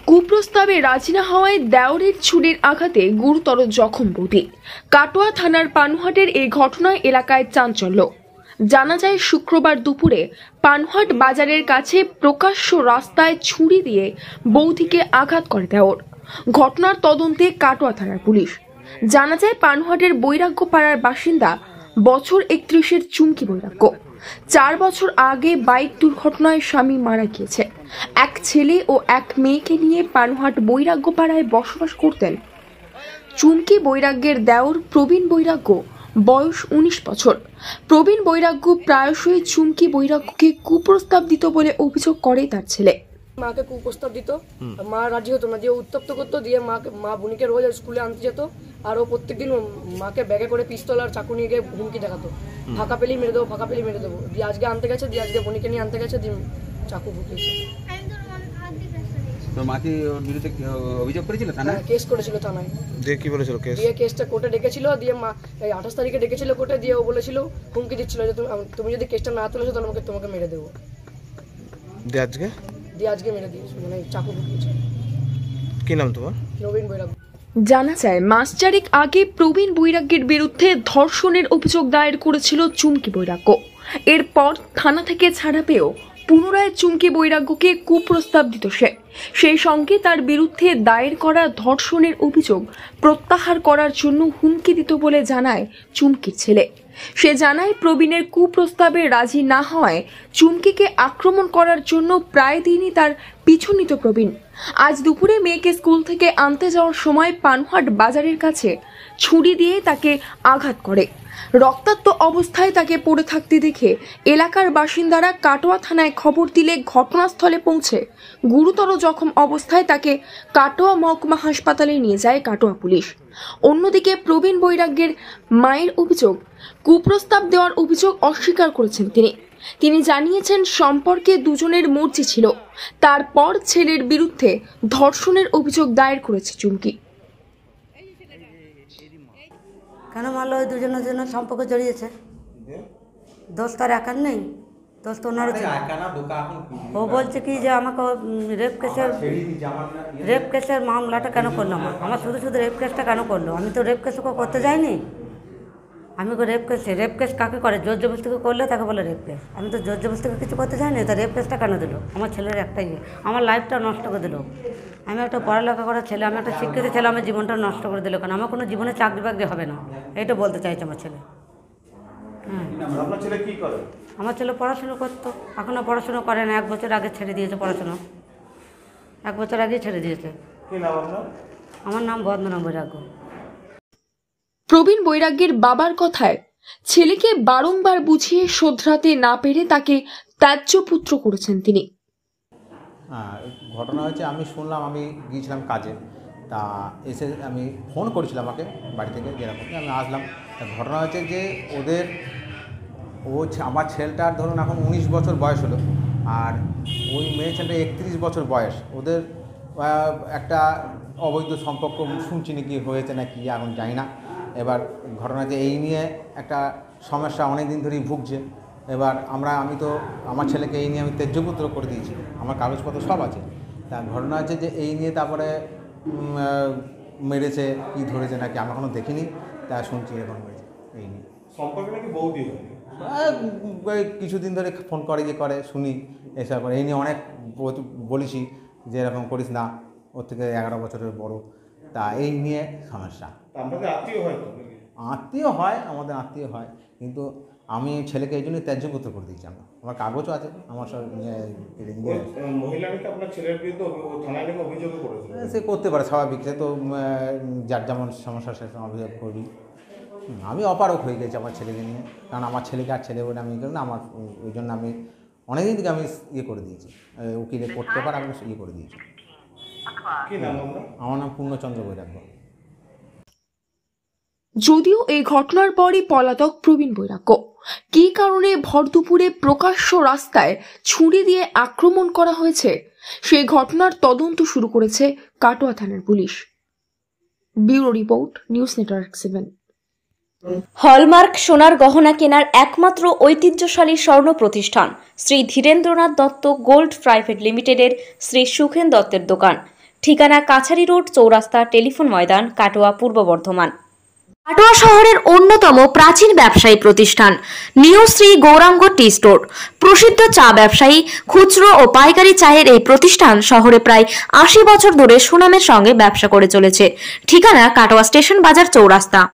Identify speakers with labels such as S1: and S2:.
S1: কুপ্রস্তাবে রাজি না হওয়ায় দেওরের ছুরির আঘাতে গুরুতর জখম বৌদি। কাটোয়া থানার পানুহাটের এই ঘটনায় এলাকায় চাঞ্চল্য। জানা যায় শুক্রবার দুপুরে পানুহাট বাজারের কাছে প্রকাশ্য রাস্তায় ছুরি দিয়ে বৌদিকে আঘাত করে দেওর। ঘটনার তদন্তে কাটোয়া থানার পুলিশ। জানা যায় পানুহাটের বৈরাগ্য পাড়ার বাসিন্দা বছর 31-এর চুমকি বৈরাগ্য 4 বছর আগে বাইক দুর্ঘটনায় স্বামী মারা গিয়েছে। এক ছেলে ও এক মেয়েকে নিয়ে পানুহাট বৈরাগ্য পাড়ায় বসবাস করতেন। চুমকি বৈরাগ্যের দেওর প্রবীণ বৈরাগ্য বয়স 19 বছর। প্রবীণ বৈরাগ্য প্রায়শই চুমকি বৈরাগ্যকে কুপ্রস্তাব দিত বলে অভিযোগ করে তার ছেলে।
S2: মাকে কুপ্রস্তাব দিত, মা রাজি হতো না, দিয়ে উত্তপ্ত করতো, দিয়ে মা বোনকে রোজ স্কুলে আনতে যেত। আর ও প্রত্যেকদিন মাকে ব্যাগে করে পিস্তল আর চাকু নিয়ে গিয়ে হুমকি দেখাতো, ফাঁকা পেলেই মেরে দেবো, ফাঁকা পেলেই মেরে দেবো। দিয়ে আজকে আনতে গেছে, দিয়ে আজকে বোনকে নিয়ে আনতে গেছে, দিয়ে চাকু ঢুকিয়েছে।
S3: তো মা কি ওর বিরুদ্ধে অভিযোগ করেছিল থানায়?
S2: কেস করেছিল থানায়।
S3: দিয়ে কি বলেছিল কেস?
S2: দিয়ে কেসটা কোর্টে ডেকেছিল, দিয়ে মা এই 28 তারিখে ডেকেছিল কোর্টে, দিয়ে ও বলেছিল, হুমকি দিচ্ছিল যে তুমি যদি কেসটা না তুলেছো তাহলে তোমাকে মেরে দেবো। দিয়ে আজকে মেরে দিয়েছে, মানে চাকু ঢুকিয়েছে।
S3: কি নাম তোমার?
S2: নবীন বৈরাগ্য।
S1: জানা যায় মাস চারেক আগে প্রবীণ বৈরাগ্যের বিরুদ্ধে ধর্ষণের অভিযোগ দায়ের করেছিল চুমকি বৈরাগ্য। এরপর থানা থেকে ছাড়া পেয়েও পুনরায় চুমকি বৈরাগ্যকে কুপ্রস্তাব দিত সে। সেই সঙ্গে তার বিরুদ্ধে দায়ের করা ধর্ষণের অভিযোগ প্রত্যাহার করার জন্য হুমকি দিত বলে জানায় চুমকির ছেলে। সে জানায় প্রবীণের কুপ্রস্তাবে রাজি না হওয়ায় চুমকিকে আক্রমণ করার জন্য প্রায় দিনই তার পিছু নিত প্রবীণ। আজ দুপুরে মেয়েকে স্কুল থেকে আনতে যাওয়ার সময় পানুহাট বাজারের কাছে ছুরি দিয়ে তাকে আঘাত করে। রক্তাক্ত অবস্থায় তাকে পড়ে থাকতে দেখে এলাকার বাসিন্দারা কাটোয়া থানায় খবর দিলে ঘটনাস্থলে পৌঁছে গুরুতর জখম অবস্থায় তাকে কাটোয়া মহকুমা হাসপাতালে নিয়ে যায় কাটোয়া পুলিশ। অন্যদিকে প্রবীণ বৈরাগ্যের মায়ের অভিযোগ, কুপ্রস্তাব দেওয়ার অভিযোগ অস্বীকার করেছেন তিনি জানিয়েছেন সম্পর্কে দুজনের মর্জি ছিল। তারপর ছেলের বিরুদ্ধে ধর্ষণের অভিযোগ দায়ের করেছে চুমকি।
S4: কেন মারলো? ওই দুজনের জন্য সম্পর্ক জড়িয়েছে। দোষ তার একার নেই, দোষ তো ওনার। ও বলছে কি যে আমাকে রেপ কেসের মামলাটা কেন করলো, আমার শুধু রেপ কেসটা কেন করলো? আমি তো রেপ কেস করতে যাইনি। আমি রেপ কেস কাকে করে? জোর জবরদস্তিকে করলে তাকে বলে রেপ কেস। আমি তো জোর জবরদস্তিকে কিছু করতে যাইনি, তা রেপ কেসটা কেন দিল? আমার ছেলের একটাই, আমার লাইফটা নষ্ট করে দিল। আমি একটা পড়ালেখা করা ছেলে, আমি একটা শিক্ষিত ছেলে, আমার জীবনটা নষ্ট করে দিল কেন? আমার কোনো জীবনে চাকরি বাকরি হবে না, এইটা বলতে চাইছে আমার ছেলে।
S5: আপনার ছেলে কি করে?
S4: আমার ছেলে পড়াশুনো করতো, এখনও পড়াশুনো করে না। 1 বছর আগে ছেড়ে দিয়েছে পড়াশুনো, 1 বছর আগেই ছেড়ে দিয়েছে।
S5: কি নাম আপনার?
S4: আমার নাম বন্দনা বৈরাগ্য।
S1: প্রবীণ বৈরাগ্যের বাবার কথায় ছেলেকে বারংবার বুঝিয়ে শোধরাতে না পেরে তাকে ত্যায্য পুত্র করেছেন তিনি।
S6: ঘটনা হয়েছে, আমি শুনলাম, আমি গিয়েছিলাম কাজে, তা এসে আমি ফোন করেছিলাম আমাকে বাড়ি থেকে, যেরকম আমি আসলাম। তা ঘটনা হয়েছে যে আমার ছেলেটার ধরুন এখন 19 বছর বয়স হলো, আর ওই মেয়ে ছেলেটা 31 বছর বয়স। ওদের একটা অবৈধ সম্পর্ক শুনছি নাকি হয়েছে নাকি এখন জানি না। এবার ঘটনা যে এই নিয়ে একটা সমস্যা অনেক দিন ধরেই ভুগছে। এবার আমি তো আমার ছেলেকে এই নিয়ে আমি ত্যায্যপুত্র করে দিয়েছি, আমার কাগজপত্র সব আছে। তা ঘটনা হচ্ছে যে এই নিয়ে তারপরে মেরেছে কি ধরেছে নাকি আমরা এখনও দেখিনি, তা শুনছি এখন হয়েছে এই নিয়ে।
S5: সম্পর্কে নাকি বৌদি
S6: কিছুদিন ধরে ফোন করে শুনি এসব করে। এই নিয়ে অনেক বলেছি যে এরকম করিস না, ওর থেকে 11 বছরের বড়। তা এই নিয়ে সমস্যা। আত্মীয় হয়, আমাদের আত্মীয় হয়, কিন্তু আমি ছেলেকে এই জন্যই ত্যায্যপুত্র করে দিয়েছি। আমার কাগজও আছে, আমার সব সে করতে পারে, স্বাভাবিক। সে তো যার যেমন সমস্যা সে অভিযোগ করবি। আমি অপারক হয়ে গেছি আমার ছেলেকে নিয়ে, কারণ আমার ছেলেকে আর ছেলে বলে আমি না, আমার ওই জন্য আমি অনেকদিন থেকে আমি করে দিয়েছি, উকিলে করতে পারে আমি করে দিয়েছি। আমার নাম পূর্ণচন্দ্র বৈরাগ্য।
S1: যদিও এই ঘটনার পরই পলাতক প্রবীণ বৈরাগ্য। কী কারণে ভর দুপুরে প্রকাশ্য রাস্তায় ছুরি দিয়ে আক্রমণ করা হয়েছে সেই ঘটনার তদন্ত শুরু করেছে কাটোয়া থানার police. Bureau report, news network 7।
S7: Hallmark সোনার গহনা কেনার একমাত্র ঐতিহ্যশালী স্বর্ণ প্রতিষ্ঠান শ্রী ধীরেন্দ্রনাথ দত্ত গোল্ড প্রাইভেট লিমিটেডের শ্রী সুখেন দত্তের দোকান। ঠিকানা কাছারি রোড, চৌরাস্তা, টেলিফোন ময়দান, কাটোয়া, পূর্ব বর্ধমান। কাটোয়া শহরের অন্যতম প্রাচীন ব্যবসায়ী প্রতিষ্ঠান new Shri Gouranga tea store. প্রসিদ্ধ চা ব্যবসায়ী, খুচরো ও পাইকারি চায়ের এই প্রতিষ্ঠান শহরে প্রায় 80 বছর ধরে সুনামের সঙ্গে ব্যবসা করে চলেছে। ঠিকানা কাটোয়া স্টেশন বাজার, চৌরাস্তা।